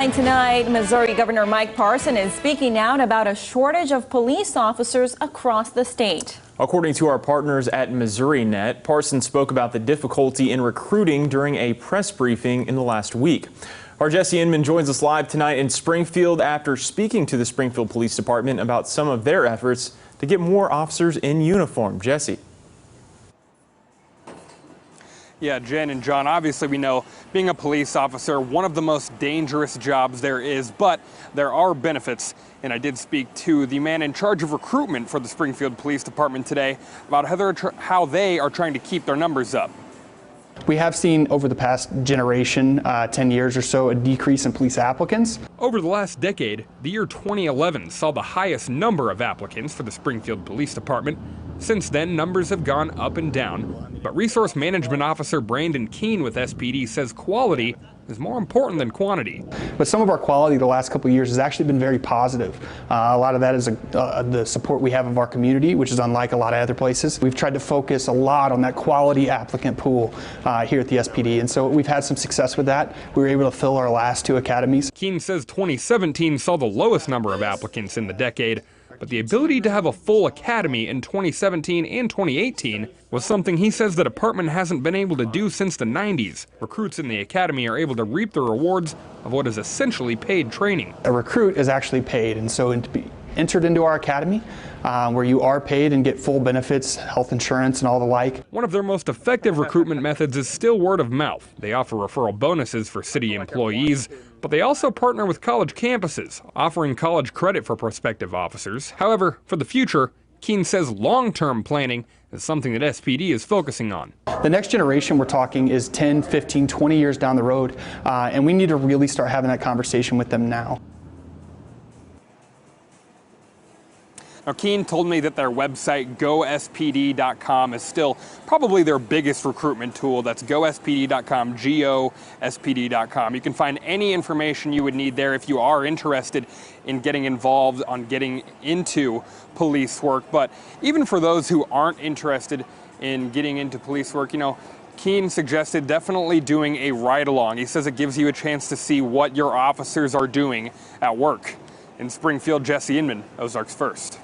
Tonight, Missouri Governor Mike Parson is speaking out about a shortage of police officers across the state. According to our partners at MissouriNet, Parson spoke about the difficulty in recruiting during a press briefing in the last week. Our Jesse Inman joins us live tonight in Springfield after speaking to the Springfield Police Department about some of their efforts to get more officers in uniform. Jesse. Yeah, Jen and John, obviously we know being a police officer, one of the most dangerous jobs there is, but there are benefits. And I did speak to the man in charge of recruitment for the Springfield Police Department today about how they are trying to keep their numbers up. We have seen over the past generation, 10 years or so, a decrease in police applicants. Over the last decade, the year 2011 saw the highest number of applicants for the Springfield Police Department. Since then, numbers have gone up and down. But Resource Management Officer Brandon Keene with SPD says quality is more important than quantity. But some of our quality the last couple of years has actually been very positive. A lot of that is the support we have of our community, which is unlike a lot of other places. We've tried to focus a lot on that quality applicant pool here at the SPD, and so we've had some success with that. We were able to fill our last 2 academies. Keene says 2017 saw the lowest number of applicants in the decade, but the ability to have a full academy in 2017 and 2018 was something he says the department hasn't been able to do since the 90s. Recruits in the academy are able to reap the rewards of what is essentially paid training. A recruit is actually paid, and so to be entered into our academy, where you are paid and get full benefits, health insurance, and all the like. One of their most effective recruitment methods is still word of mouth. They offer referral bonuses for city employees, but they also partner with college campuses, offering college credit for prospective officers. However, for the future, Keene says long-term planning is something that SPD is focusing on. The next generation we're talking is 10, 15, 20 years down the road, and we need to really start having that conversation with them now. Now, Keene told me that their website, gospd.com, is still probably their biggest recruitment tool. That's gospd.com, gospd.com. You can find any information you would need there if you are interested in getting involved on getting into police work. But even for those who aren't interested in getting into police work, Keene suggested definitely doing a ride-along. He says it gives you a chance to see what your officers are doing at work. In Springfield, Jesse Inman, Ozarks First.